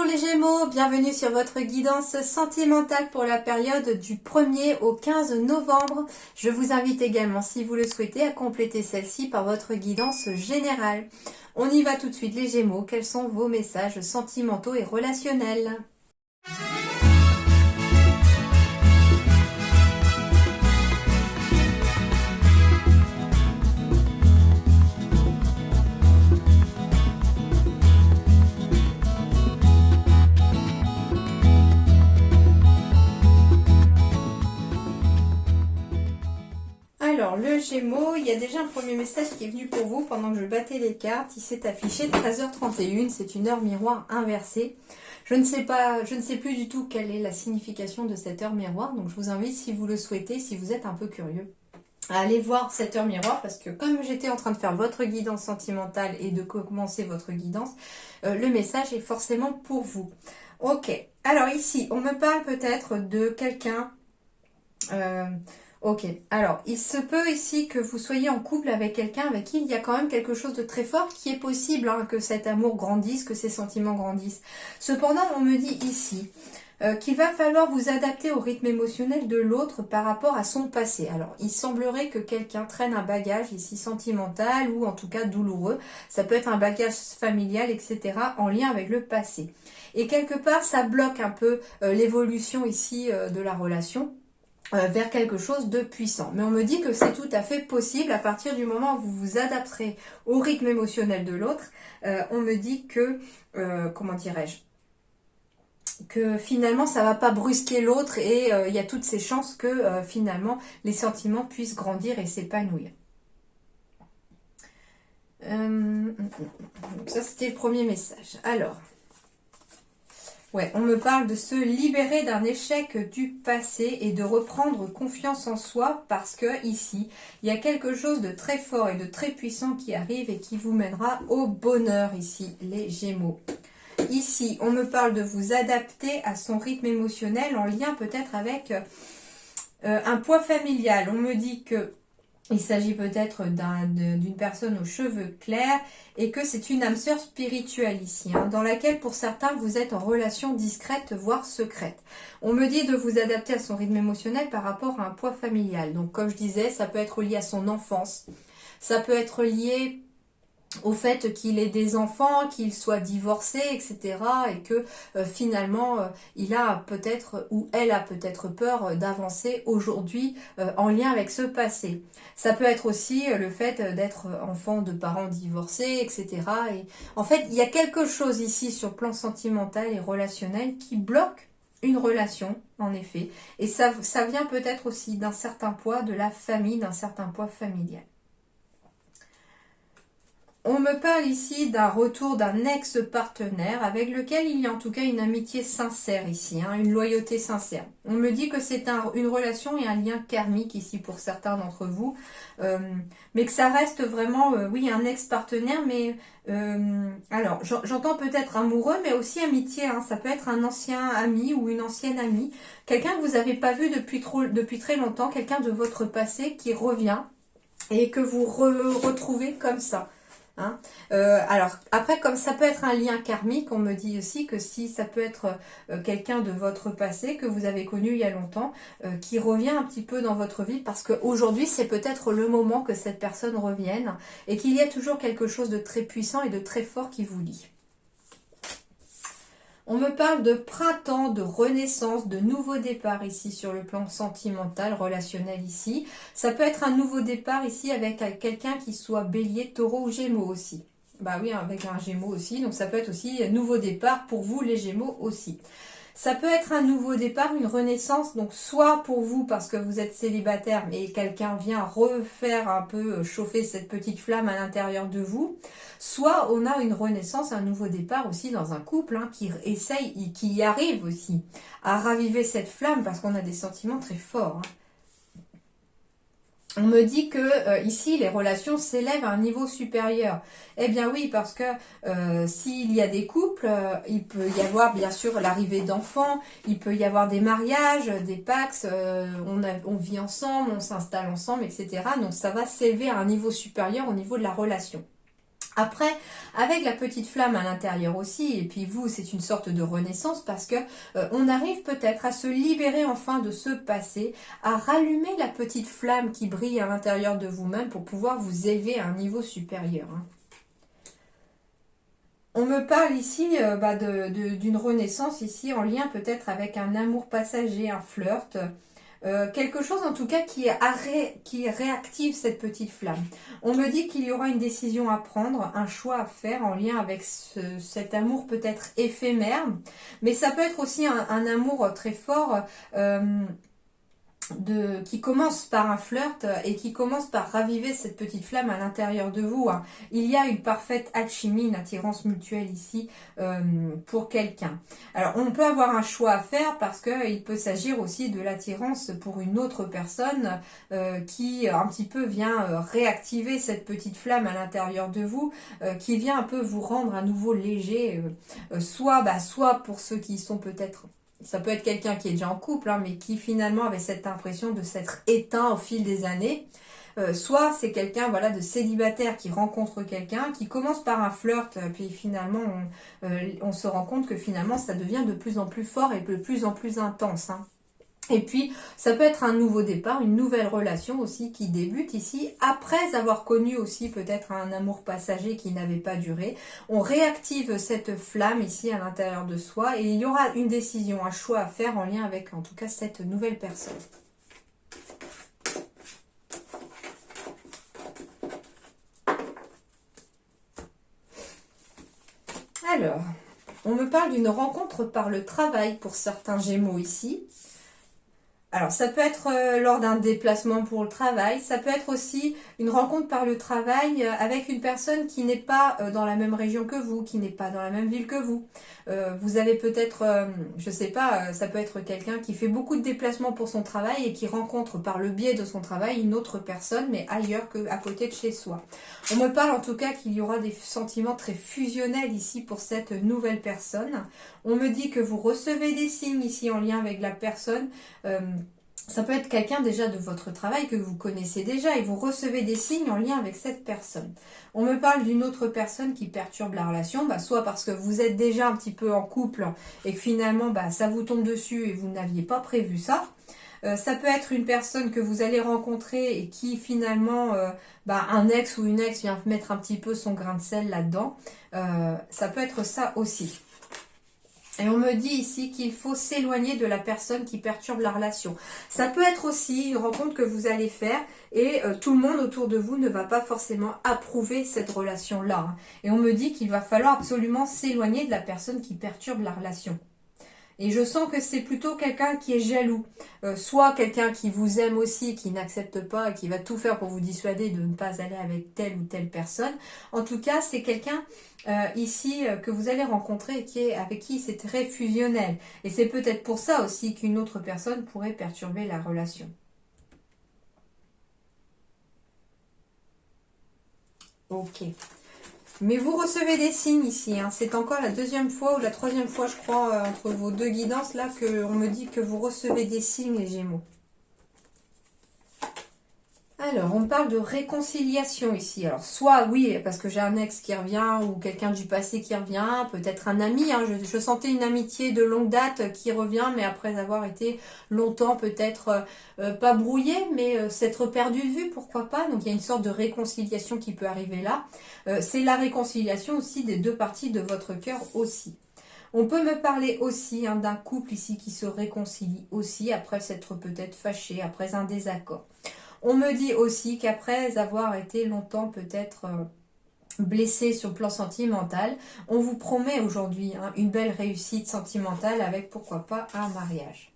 Bonjour les Gémeaux, bienvenue sur votre guidance sentimentale pour la période du 1er au 15 novembre. Je vous invite également, si vous le souhaitez, à compléter celle-ci par votre guidance générale. On y va tout de suite les Gémeaux, quels sont vos messages sentimentaux et relationnels ? Alors, le Gémeaux, il y a déjà un premier message qui est venu pour vous pendant que je battais les cartes. Il s'est affiché 13h31, c'est une heure miroir inversée. Je ne sais plus du tout quelle est la signification de cette heure miroir. Donc, je vous invite, si vous le souhaitez, si vous êtes un peu curieux, à aller voir cette heure miroir. Parce que comme j'étais en train de faire votre guidance sentimentale et de commencer votre guidance, le message est forcément pour vous. Ok, alors ici, on me parle peut-être de quelqu'un... Ok, alors il se peut ici que vous soyez en couple avec quelqu'un avec qui il y a quand même quelque chose de très fort qui est possible, hein, que cet amour grandisse, que ces sentiments grandissent. Cependant, on me dit ici qu'il va falloir vous adapter au rythme émotionnel de l'autre par rapport à son passé. Alors, il semblerait que quelqu'un traîne un bagage ici sentimental ou en tout cas douloureux. Ça peut être un bagage familial, etc. en lien avec le passé. Et quelque part, ça bloque un peu l'évolution ici de la relation vers quelque chose de puissant. Mais on me dit que c'est tout à fait possible à partir du moment où vous vous adapterez au rythme émotionnel de l'autre. On me dit que, comment dirais-je, que finalement ça va pas brusquer l'autre et il y a toutes ces chances que finalement les sentiments puissent grandir et s'épanouir. Donc ça c'était le premier message. Alors... ouais, on me parle de se libérer d'un échec du passé et de reprendre confiance en soi parce que ici, il y a quelque chose de très fort et de très puissant qui arrive et qui vous mènera au bonheur ici, les Gémeaux. Ici, on me parle de vous adapter à son rythme émotionnel en lien peut-être avec un poids familial. On me dit que il s'agit peut-être d'une personne aux cheveux clairs et que c'est une âme sœur spirituelle ici, hein, dans laquelle pour certains vous êtes en relation discrète, voire secrète. On me dit de vous adapter à son rythme émotionnel par rapport à un poids familial. Donc comme je disais, ça peut être lié à son enfance, ça peut être lié au fait qu'il ait des enfants, qu'il soit divorcé, etc. et que finalement il a peut-être ou elle a peut-être peur d'avancer aujourd'hui en lien avec ce passé. Ça peut être aussi le fait d'être enfant de parents divorcés, etc. Et en fait, il y a quelque chose ici sur le plan sentimental et relationnel qui bloque une relation, en effet. Et ça vient peut-être aussi d'un certain poids de la famille, d'un certain poids familial. On me parle ici d'un retour d'un ex-partenaire avec lequel il y a en tout cas une amitié sincère ici, hein, une loyauté sincère. On me dit que c'est une relation et un lien karmique ici pour certains d'entre vous, mais que ça reste vraiment, oui, un ex-partenaire, mais alors j'entends peut-être amoureux, mais aussi amitié, hein, ça peut être un ancien ami ou une ancienne amie, quelqu'un que vous n'avez pas vu depuis très longtemps, quelqu'un de votre passé qui revient et que vous retrouvez comme ça. Hein, alors après, comme ça peut être un lien karmique, on me dit aussi que si ça peut être quelqu'un de votre passé que vous avez connu il y a longtemps, qui revient un petit peu dans votre vie, parce qu'aujourd'hui c'est peut-être le moment que cette personne revienne et qu'il y a toujours quelque chose de très puissant et de très fort qui vous lie. On me parle de printemps, de renaissance, de nouveau départ ici sur le plan sentimental, relationnel ici. Ça peut être un nouveau départ ici avec quelqu'un qui soit bélier, taureau ou gémeaux aussi. Bah oui, avec un gémeaux aussi, donc ça peut être aussi un nouveau départ pour vous les gémeaux aussi. Ça peut être un nouveau départ, une renaissance, donc soit pour vous parce que vous êtes célibataire mais quelqu'un vient refaire un peu chauffer cette petite flamme à l'intérieur de vous, soit on a une renaissance, un nouveau départ aussi dans un couple, hein, qui essaye, qui y arrive aussi à raviver cette flamme parce qu'on a des sentiments très forts, hein. On me dit que ici les relations s'élèvent à un niveau supérieur. Eh bien oui, parce que s'il y a des couples, il peut y avoir bien sûr l'arrivée d'enfants, il peut y avoir des mariages, des pax, on vit ensemble, on s'installe ensemble, etc. Donc ça va s'élever à un niveau supérieur au niveau de la relation. Après, avec la petite flamme à l'intérieur aussi, et puis vous, c'est une sorte de renaissance parce que on arrive peut-être à se libérer enfin de ce passé, à rallumer la petite flamme qui brille à l'intérieur de vous-même pour pouvoir vous élever à un niveau supérieur. Hein. On me parle ici d'une renaissance ici en lien peut-être avec un amour passager, un flirt. Quelque chose en tout cas qui réactive cette petite flamme. On me dit qu'il y aura une décision à prendre, un choix à faire en lien avec cet amour peut-être éphémère, mais ça peut être aussi un amour très fort qui commence par un flirt et qui commence par raviver cette petite flamme à l'intérieur de vous. Hein. Il y a une parfaite alchimie, une attirance mutuelle ici pour quelqu'un. Alors on peut avoir un choix à faire parce qu'il peut s'agir aussi de l'attirance pour une autre personne qui un petit peu vient réactiver cette petite flamme à l'intérieur de vous, qui vient un peu vous rendre à nouveau léger, soit pour ceux qui sont peut-être... Ça peut être quelqu'un qui est déjà en couple, hein, mais qui finalement avait cette impression de s'être éteint au fil des années. Soit c'est quelqu'un voilà, de célibataire qui rencontre quelqu'un, qui commence par un flirt, puis finalement on se rend compte que finalement ça devient de plus en plus fort et de plus en plus intense. Hein. Et puis, ça peut être un nouveau départ, une nouvelle relation aussi qui débute ici, après avoir connu aussi peut-être un amour passager qui n'avait pas duré. On réactive cette flamme ici à l'intérieur de soi et il y aura une décision, un choix à faire en lien avec en tout cas cette nouvelle personne. Alors, on me parle d'une rencontre par le travail pour certains Gémeaux ici. Alors, ça peut être lors d'un déplacement pour le travail, ça peut être aussi une rencontre par le travail avec une personne qui n'est pas dans la même région que vous, qui n'est pas dans la même ville que vous. Vous avez peut-être, je sais pas, ça peut être quelqu'un qui fait beaucoup de déplacements pour son travail et qui rencontre par le biais de son travail une autre personne, mais ailleurs qu'à côté de chez soi. On me parle en tout cas qu'il y aura des sentiments très fusionnels ici pour cette nouvelle personne. On me dit que vous recevez des signes ici en lien avec la personne. Ça peut être quelqu'un déjà de votre travail que vous connaissez déjà et vous recevez des signes en lien avec cette personne. On me parle d'une autre personne qui perturbe la relation, soit parce que vous êtes déjà un petit peu en couple et que finalement ça vous tombe dessus et vous n'aviez pas prévu ça. Ça peut être une personne que vous allez rencontrer et qui finalement, un ex ou une ex vient mettre un petit peu son grain de sel là-dedans. Ça peut être ça aussi. Et on me dit ici qu'il faut s'éloigner de la personne qui perturbe la relation. Ça peut être aussi une rencontre que vous allez faire et tout le monde autour de vous ne va pas forcément approuver cette relation-là. Hein. Et on me dit qu'il va falloir absolument s'éloigner de la personne qui perturbe la relation. Et je sens que c'est plutôt quelqu'un qui est jaloux. Soit quelqu'un qui vous aime aussi, qui n'accepte pas et qui va tout faire pour vous dissuader de ne pas aller avec telle ou telle personne. En tout cas, c'est quelqu'un ici que vous allez rencontrer et avec qui c'est très fusionnel. Et c'est peut-être pour ça aussi qu'une autre personne pourrait perturber la relation. Ok. Mais vous recevez des signes ici. Hein. C'est encore la deuxième fois ou la troisième fois, je crois, entre vos deux guidances, là, qu'on me dit que vous recevez des signes, les Gémeaux. Alors, on parle de réconciliation ici. Alors, soit oui, parce que j'ai un ex qui revient ou quelqu'un du passé qui revient, peut-être un ami. Hein, je sentais une amitié de longue date qui revient, mais après avoir été longtemps peut-être pas brouillé, mais s'être perdu de vue, pourquoi pas. Donc, il y a une sorte de réconciliation qui peut arriver là. C'est la réconciliation aussi des deux parties de votre cœur aussi. On peut me parler aussi d'un couple ici qui se réconcilie aussi après s'être peut-être fâché, après un désaccord. On me dit aussi qu'après avoir été longtemps peut-être blessé sur le plan sentimental, on vous promet aujourd'hui une belle réussite sentimentale avec pourquoi pas un mariage.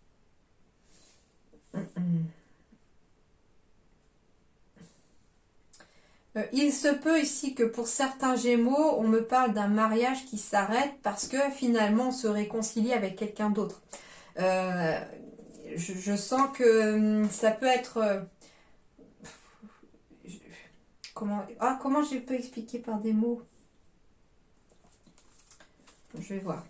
Il se peut ici que pour certains Gémeaux, on me parle d'un mariage qui s'arrête parce que finalement on se réconcilie avec quelqu'un d'autre. Je sens que ça peut être... comment je peux expliquer par des mots? Je vais voir.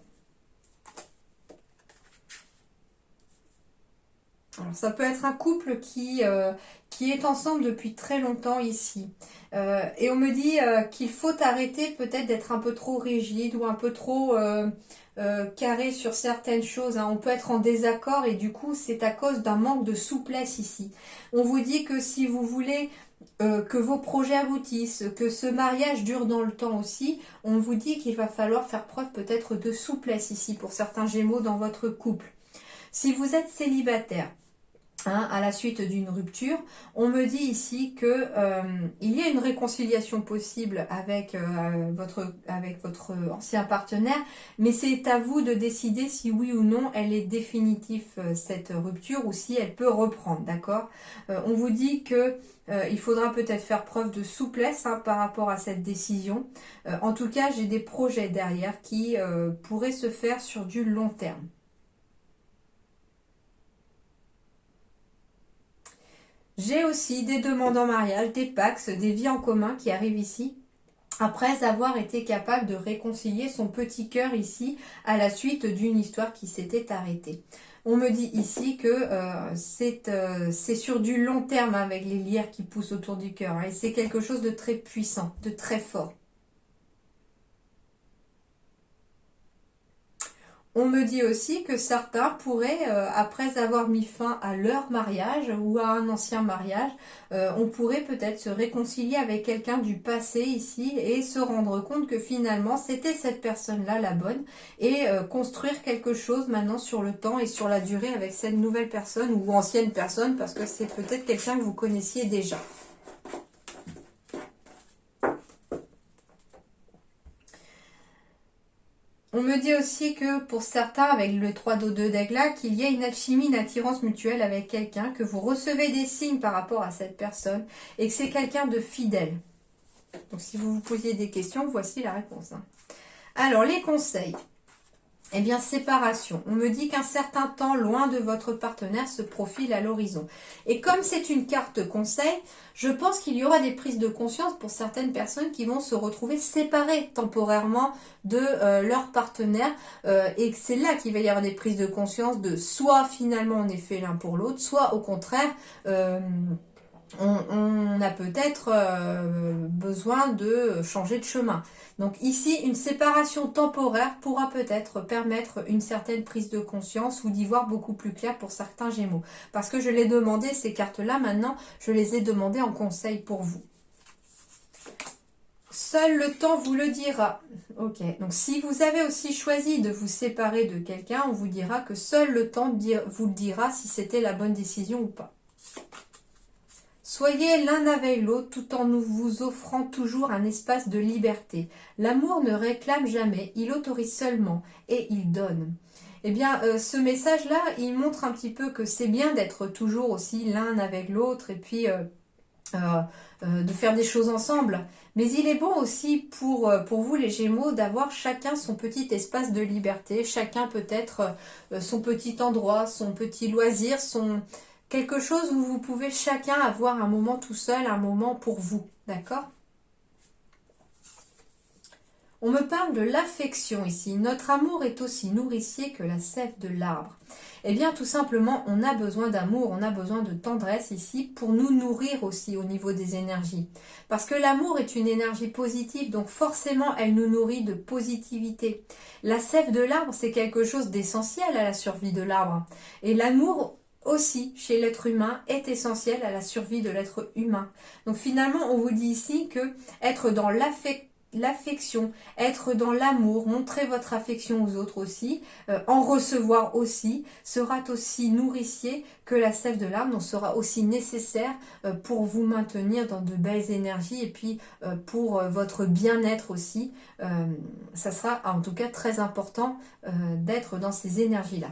Alors, ça peut être un couple qui qui est ensemble depuis très longtemps ici. Et on me dit qu'il faut arrêter peut-être d'être un peu trop rigide ou un peu trop carré sur certaines choses. Hein. On peut être en désaccord et du coup c'est à cause d'un manque de souplesse ici. On vous dit que si vous voulez que vos projets aboutissent, que ce mariage dure dans le temps aussi, on vous dit qu'il va falloir faire preuve peut-être de souplesse ici pour certains Gémeaux dans votre couple. Si vous êtes célibataire, hein, à la suite d'une rupture, on me dit ici que il y a une réconciliation possible avec votre ancien partenaire, mais c'est à vous de décider si oui ou non elle est définitive cette rupture ou si elle peut reprendre, d'accord. On vous dit que il faudra peut-être faire preuve de souplesse hein, par rapport à cette décision. En tout cas, j'ai des projets derrière qui pourraient se faire sur du long terme. J'ai aussi des demandes en mariage, des pax, des vies en commun qui arrivent ici après avoir été capable de réconcilier son petit cœur ici à la suite d'une histoire qui s'était arrêtée. On me dit ici que c'est sur du long terme avec les lierres qui poussent autour du cœur. Hein, et c'est quelque chose de très puissant, de très fort. On me dit aussi que certains pourraient, après avoir mis fin à leur mariage ou à un ancien mariage, on pourrait peut-être se réconcilier avec quelqu'un du passé ici et se rendre compte que finalement c'était cette personne-là la bonne et construire quelque chose maintenant sur le temps et sur la durée avec cette nouvelle personne ou ancienne personne parce que c'est peut-être quelqu'un que vous connaissiez déjà. On me dit aussi que pour certains, avec le 3 d'eau 2 d'aigle là, qu'il y a une alchimie, une attirance mutuelle avec quelqu'un, que vous recevez des signes par rapport à cette personne et que c'est quelqu'un de fidèle. Donc si vous vous posiez des questions, voici la réponse. Hein. Alors les conseils. Eh bien, séparation. On me dit qu'un certain temps loin de votre partenaire se profile à l'horizon. Et comme c'est une carte conseil, je pense qu'il y aura des prises de conscience pour certaines personnes qui vont se retrouver séparées temporairement de leur partenaire. Et que c'est là qu'il va y avoir des prises de conscience de soit finalement on est fait l'un pour l'autre, soit au contraire... on a peut-être besoin de changer de chemin. Donc ici, une séparation temporaire pourra peut-être permettre une certaine prise de conscience ou d'y voir beaucoup plus clair pour certains Gémeaux. Parce que je l'ai demandé, ces cartes-là, maintenant, je les ai demandées en conseil pour vous. Seul le temps vous le dira. Ok, donc si vous avez aussi choisi de vous séparer de quelqu'un, on vous dira que seul le temps vous le dira si c'était la bonne décision ou pas. Soyez l'un avec l'autre tout en vous offrant toujours un espace de liberté. L'amour ne réclame jamais, il autorise seulement et il donne. Eh bien, ce message-là, il montre un petit peu que c'est bien d'être toujours aussi l'un avec l'autre et puis de faire des choses ensemble. Mais il est bon aussi pour vous les Gémeaux d'avoir chacun son petit espace de liberté, chacun peut-être son petit endroit, son petit loisir, quelque chose où vous pouvez chacun avoir un moment tout seul, un moment pour vous, d'accord? On me parle de l'affection ici. Notre amour est aussi nourricier que la sève de l'arbre. Eh bien, tout simplement, on a besoin d'amour, on a besoin de tendresse ici pour nous nourrir aussi au niveau des énergies. Parce que l'amour est une énergie positive, donc forcément, elle nous nourrit de positivité. La sève de l'arbre, c'est quelque chose d'essentiel à la survie de l'arbre. Et l'amour aussi, chez l'être humain, est essentiel à la survie de l'être humain. Donc finalement, on vous dit ici que être dans l'affection, être dans l'amour, montrer votre affection aux autres aussi, en recevoir aussi, sera aussi nourricier que la sève de l'arbre, donc sera aussi nécessaire pour vous maintenir dans de belles énergies et puis pour votre bien-être aussi. Ça sera en tout cas très important d'être dans ces énergies-là.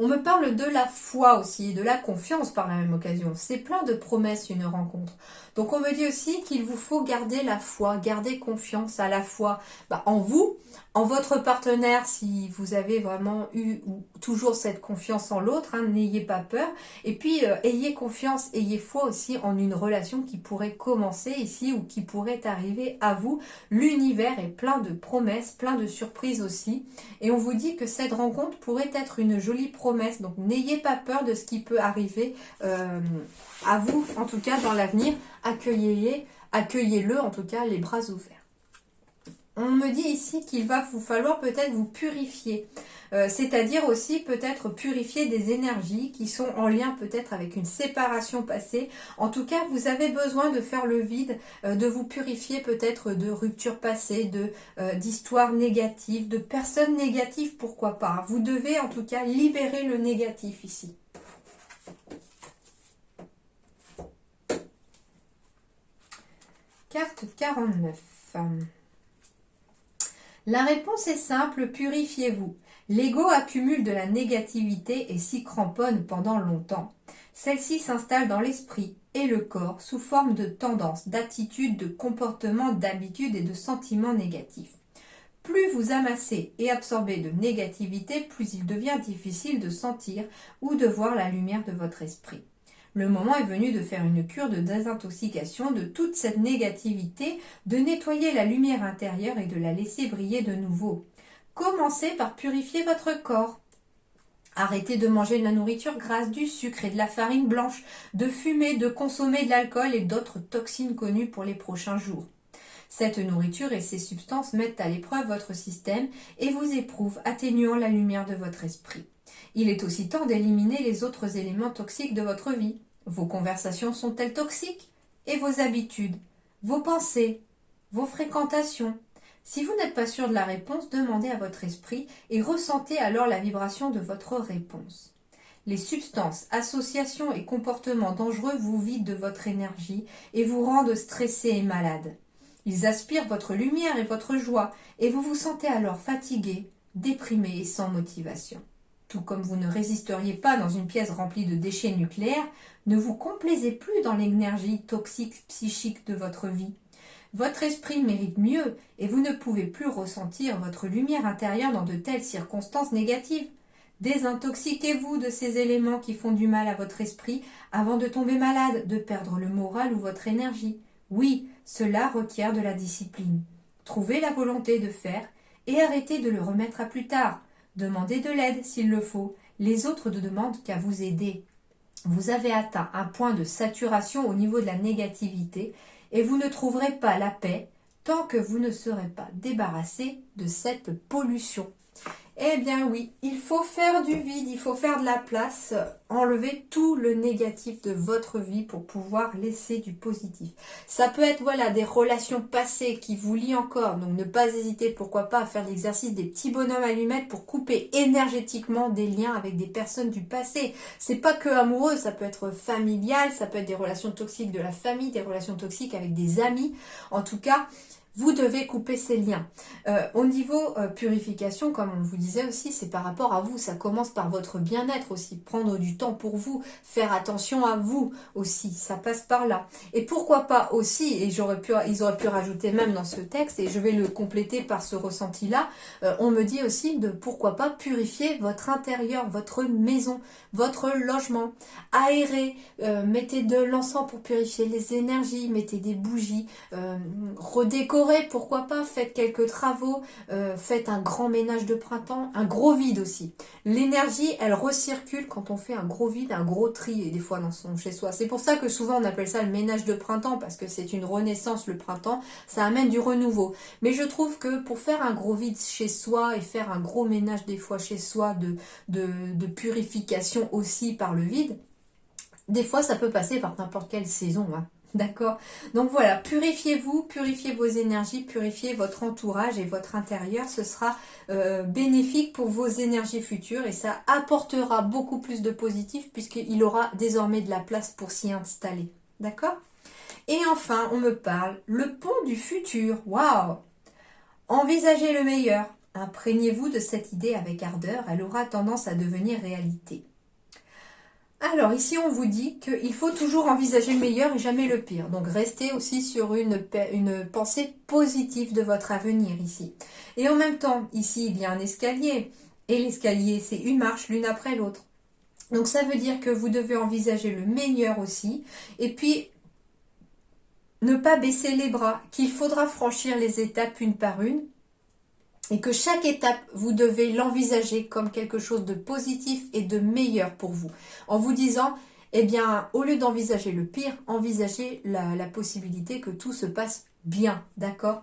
On me parle de la foi aussi, de la confiance par la même occasion. C'est plein de promesses, une rencontre. Donc on me dit aussi qu'il vous faut garder la foi, garder confiance à la fois en vous, en votre partenaire si vous avez vraiment eu ou toujours cette confiance en l'autre, hein, n'ayez pas peur. Et puis ayez confiance, ayez foi aussi en une relation qui pourrait commencer ici ou qui pourrait arriver à vous. L'univers est plein de promesses, plein de surprises aussi. Et on vous dit que cette rencontre pourrait être une jolie promesse. Donc n'ayez pas peur de ce qui peut arriver à vous, en tout cas dans l'avenir. Accueillez-le en tout cas les bras ouverts. On me dit ici qu'il va vous falloir peut-être vous purifier, c'est-à-dire aussi peut-être purifier des énergies qui sont en lien peut-être avec une séparation passée. En tout cas, vous avez besoin de faire le vide, de vous purifier peut-être de ruptures passées, d'histoires négatives, de personnes négatives, pourquoi pas. Vous devez en tout cas libérer le négatif ici. Carte 49. La réponse est simple, purifiez-vous. L'ego accumule de la négativité et s'y cramponne pendant longtemps. Celle-ci s'installe dans l'esprit et le corps sous forme de tendances, d'attitudes, de comportements, d'habitudes et de sentiments négatifs. Plus vous amassez et absorbez de négativité, plus il devient difficile de sentir ou de voir la lumière de votre esprit. Le moment est venu de faire une cure de désintoxication de toute cette négativité, de nettoyer la lumière intérieure et de la laisser briller de nouveau. Commencez par purifier votre corps. Arrêtez de manger de la nourriture grasse, du sucre et de la farine blanche, de fumer, de consommer de l'alcool et d'autres toxines connues pour les prochains jours. Cette nourriture et ces substances mettent à l'épreuve votre système et vous éprouvent, atténuant la lumière de votre esprit. Il est aussi temps d'éliminer les autres éléments toxiques de votre vie. Vos conversations sont-elles toxiques? Et vos habitudes, vos pensées, vos fréquentations? Si vous n'êtes pas sûr de la réponse, demandez à votre esprit et ressentez alors la vibration de votre réponse. Les substances, associations et comportements dangereux vous vident de votre énergie et vous rendent stressé et malade. Ils aspirent votre lumière et votre joie et vous vous sentez alors fatigué, déprimé et sans motivation. Tout comme vous ne résisteriez pas dans une pièce remplie de déchets nucléaires, ne vous complaisez plus dans l'énergie toxique psychique de votre vie. Votre esprit mérite mieux et vous ne pouvez plus ressentir votre lumière intérieure dans de telles circonstances négatives. Désintoxiquez-vous de ces éléments qui font du mal à votre esprit avant de tomber malade, de perdre le moral ou votre énergie. Oui, cela requiert de la discipline. Trouvez la volonté de faire et arrêtez de le remettre à plus tard. Demandez de l'aide s'il le faut. Les autres ne demandent qu'à vous aider. Vous avez atteint un point de saturation au niveau de la négativité et vous ne trouverez pas la paix tant que vous ne serez pas débarrassé de cette pollution. Eh bien oui, il faut faire du vide, il faut faire de la place, enlever tout le négatif de votre vie pour pouvoir laisser du positif. Ça peut être des relations passées qui vous lient encore, donc ne pas hésiter, pourquoi pas, à faire l'exercice des petits bonhommes allumettes pour couper énergétiquement des liens avec des personnes du passé. C'est pas que amoureux, ça peut être familial, ça peut être des relations toxiques de la famille, des relations toxiques avec des amis. En tout cas, vous devez couper ces liens. Au niveau purification, comme on vous disait aussi, c'est par rapport à vous. Ça commence par votre bien-être aussi. Prendre du temps pour vous. Faire attention à vous aussi. Ça passe par là. Et pourquoi pas aussi, et ils auraient pu rajouter même dans ce texte, et je vais le compléter par ce ressenti-là, on me dit aussi de pourquoi pas purifier votre intérieur, votre maison, votre logement. Aérer, mettez de l'encens pour purifier les énergies, mettez des bougies, redécorer. Pourquoi pas, faites quelques travaux, faites un grand ménage de printemps, un gros vide aussi. L'énergie, elle recircule quand on fait un gros vide, un gros tri, des fois dans son chez-soi. C'est pour ça que souvent on appelle ça le ménage de printemps, parce que c'est une renaissance le printemps, ça amène du renouveau. Mais je trouve que pour faire un gros vide chez soi et faire un gros ménage des fois chez soi, de purification aussi par le vide, des fois ça peut passer par n'importe quelle saison, hein. D'accord? Donc voilà, purifiez-vous, purifiez vos énergies, purifiez votre entourage et votre intérieur. Ce sera bénéfique pour vos énergies futures et ça apportera beaucoup plus de positif puisqu'il aura désormais de la place pour s'y installer. D'accord? Et enfin, on me parle, le pont du futur. Waouh! Envisagez le meilleur. Imprégnez-vous de cette idée avec ardeur, elle aura tendance à devenir réalité. Alors ici, on vous dit qu'il faut toujours envisager le meilleur et jamais le pire. Donc restez aussi sur une pensée positive de votre avenir ici. Et en même temps, ici, il y a un escalier. Et l'escalier, c'est une marche l'une après l'autre. Donc ça veut dire que vous devez envisager le meilleur aussi. Et puis, ne pas baisser les bras, qu'il faudra franchir les étapes une par une. Et que chaque étape, vous devez l'envisager comme quelque chose de positif et de meilleur pour vous. En vous disant, eh bien, au lieu d'envisager le pire, envisagez la possibilité que tout se passe bien, d'accord?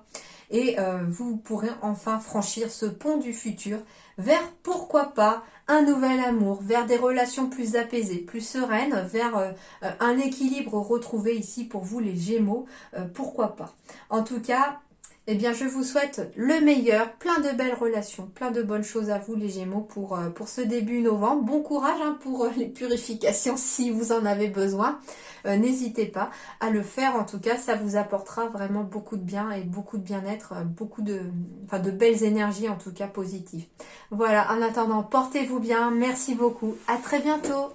Et vous pourrez enfin franchir ce pont du futur vers, pourquoi pas, un nouvel amour, vers des relations plus apaisées, plus sereines, vers un équilibre retrouvé ici pour vous les Gémeaux, pourquoi pas. En tout cas, eh bien, je vous souhaite le meilleur, plein de belles relations, plein de bonnes choses à vous les Gémeaux pour ce début novembre. Bon courage hein, pour les purifications si vous en avez besoin. N'hésitez pas à le faire. En tout cas, ça vous apportera vraiment beaucoup de bien et beaucoup de bien-être, beaucoup de belles énergies en tout cas positives. Voilà, en attendant, portez-vous bien. Merci beaucoup. À très bientôt.